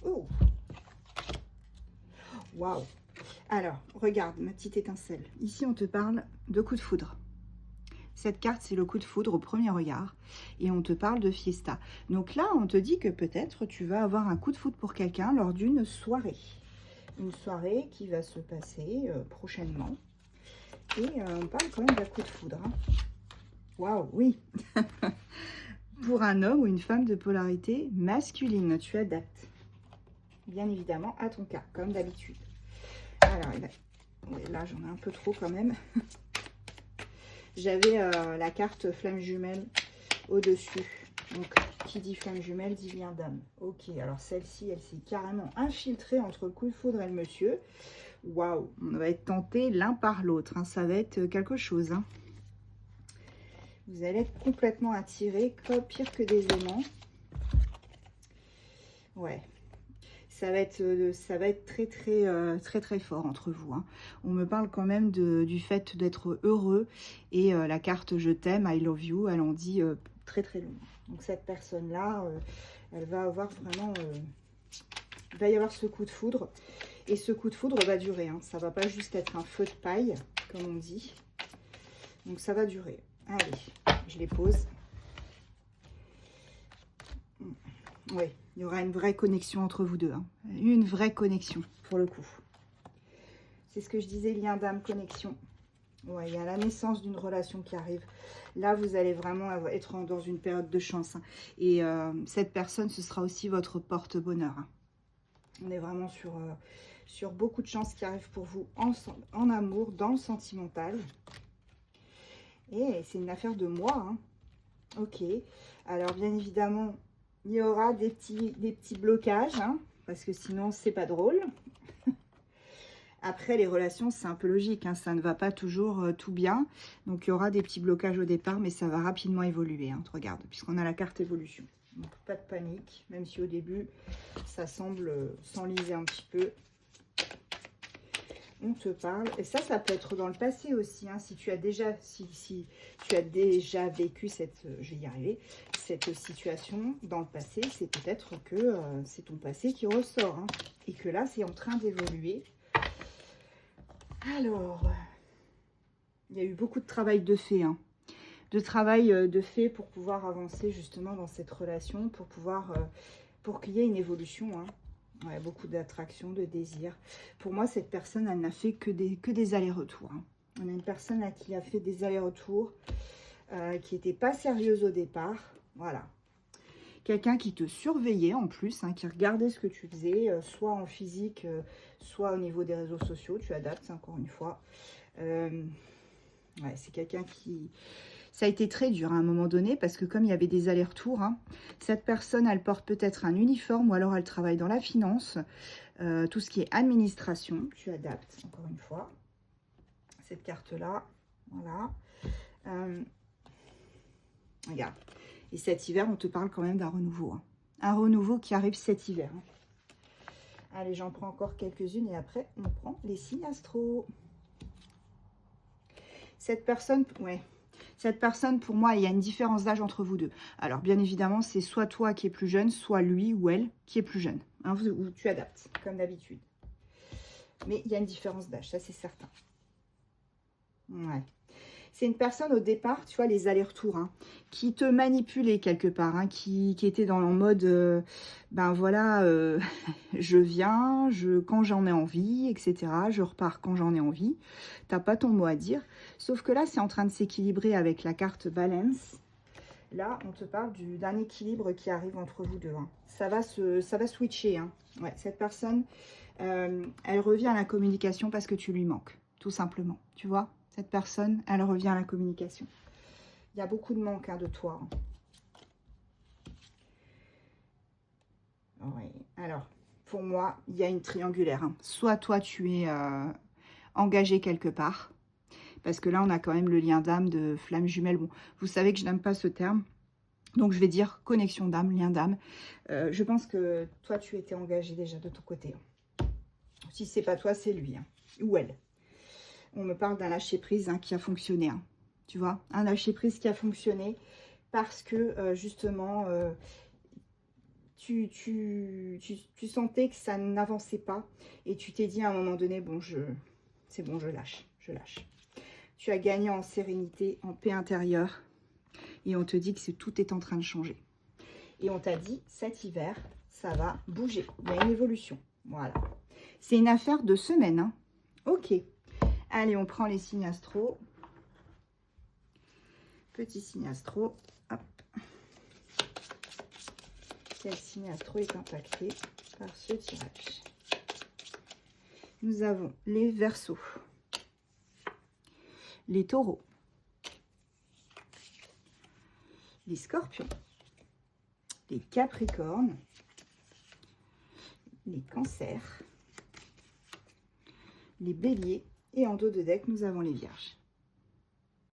Oh, waouh. Alors, regarde, ma petite étincelle. Ici, on te parle de coup de foudre. Cette carte, c'est le coup de foudre au premier regard. Et on te parle de fiesta. Donc là, on te dit que peut-être tu vas avoir un coup de foudre pour quelqu'un lors d'une soirée. Une soirée qui va se passer prochainement. Et on parle quand même d'un coup de foudre. Hein. Waouh, oui. Pour un homme ou une femme de polarité masculine, tu adaptes. Bien évidemment, à ton cas, comme d'habitude. Alors, là, j'en ai un peu trop quand même. J'avais la carte flamme jumelle au-dessus. Donc, qui dit flamme jumelle dit lien d'âme. Ok, alors celle-ci, elle s'est carrément infiltrée entre le coup de foudre et le monsieur. Waouh, on va être tenté l'un par l'autre. Hein. Ça va être quelque chose. Hein. Vous allez être complètement attiré, pire que des aimants. Ouais. Ça va être très fort entre vous. Hein. On me parle quand même du fait d'être heureux. Et la carte je t'aime, I love you, elle en dit très long. Donc cette personne-là, elle va avoir vraiment... il va y avoir ce coup de foudre. Et ce coup de foudre va durer. Hein. Ça ne va pas juste être un feu de paille, comme on dit. Donc ça va durer. Allez, je les pose. Oui, il y aura une vraie connexion entre vous deux. Hein. Une vraie connexion, pour le coup. C'est ce que je disais, lien d'âme, connexion. Ouais, il y a la naissance d'une relation qui arrive. Là, vous allez vraiment être dans une période de chance. Hein. Et cette personne, ce sera aussi votre porte-bonheur. Hein. On est vraiment sur beaucoup de chances qui arrivent pour vous en amour, dans le sentimental. Et c'est une affaire de moi. Hein. Ok. Alors, bien évidemment, il y aura des petits blocages. Hein, parce que sinon, c'est pas drôle. Après, les relations, c'est un peu logique, hein, ça ne va pas toujours tout bien. Donc, il y aura des petits blocages au départ, mais ça va rapidement évoluer. Hein, regarde, puisqu'on a la carte évolution. Donc, pas de panique, même si au début, ça semble s'enliser un petit peu. On te parle. Et ça peut être dans le passé aussi. Hein, si tu as déjà, si tu as déjà vécu cette, je vais y arriver, cette situation dans le passé, c'est peut-être que c'est ton passé qui ressort. Hein, et que là, c'est en train d'évoluer. Alors, il y a eu beaucoup de travail de fait, hein. De travail de fait pour pouvoir avancer justement dans cette relation, pour qu'il y ait une évolution. Hein. Ouais, beaucoup d'attraction, de désir. Pour moi, cette personne, elle n'a fait que des allers-retours. Hein. On a une personne à qui a fait des allers-retours, qui n'était pas sérieuse au départ. Voilà. Quelqu'un qui te surveillait en plus, hein, qui regardait ce que tu faisais, soit en physique, soit au niveau des réseaux sociaux. Tu adaptes, encore une fois. Ouais, c'est quelqu'un qui... Ça a été très dur à un moment donné, parce que comme il y avait des allers-retours, hein, cette personne, elle porte peut-être un uniforme, ou alors elle travaille dans la finance, tout ce qui est administration. Tu adaptes, encore une fois. Cette carte-là, voilà. Regarde. Et cet hiver, on te parle quand même d'un renouveau. Hein. Un renouveau qui arrive cet hiver. Hein. Allez, j'en prends encore quelques-unes et après, on prend les signes astro. Cette personne, ouais. Cette personne, pour moi, il y a une différence d'âge entre vous deux. Alors, bien évidemment, c'est soit toi qui es plus jeune, soit lui ou elle qui est plus jeune. Hein, tu adaptes, comme d'habitude. Mais il y a une différence d'âge, ça c'est certain. Ouais. C'est une personne au départ, tu vois, les allers-retours, hein, qui te manipulait quelque part, hein, qui était dans le mode, ben voilà, je viens, quand j'en ai envie, etc. Je repars quand j'en ai envie. T'as pas ton mot à dire. Sauf que là, c'est en train de s'équilibrer avec la carte balance. Là, on te parle d'un équilibre qui arrive entre vous deux. Hein. Ça va switcher. Hein. Ouais, cette personne, elle revient à la communication parce que tu lui manques, tout simplement. Tu vois, cette personne, elle revient à la communication. Il y a beaucoup de manque, hein, de toi. Hein. Oui. Alors, pour moi, il y a une triangulaire. Hein. Soit toi, tu es engagé quelque part. Parce que là, on a quand même le lien d'âme de flamme jumelle. Bon, vous savez que je n'aime pas ce terme. Donc, je vais dire connexion d'âme, lien d'âme. Je pense que toi, tu étais engagé déjà de ton côté. Hein. Si c'est pas toi, c'est lui. Hein. Ou elle. On me parle d'un lâcher-prise, hein, qui a fonctionné. Hein. Tu vois, un lâcher-prise qui a fonctionné parce que, justement, tu sentais que ça n'avançait pas et tu t'es dit à un moment donné, bon, c'est bon, je lâche. Tu as gagné en sérénité, en paix intérieure et on te dit que tout est en train de changer. Et on t'a dit, cet hiver, ça va bouger. Il y a une évolution. Voilà. C'est une affaire de semaine. Hein. Ok. Allez, on prend les signes astro. Petit signe astro. Hop. Quel signe astro est impacté par ce tirage? Nous avons les Verseaux, les Taureaux, les Scorpions, les Capricornes, les Cancers, les Béliers et en dos de deck, nous avons les Vierges.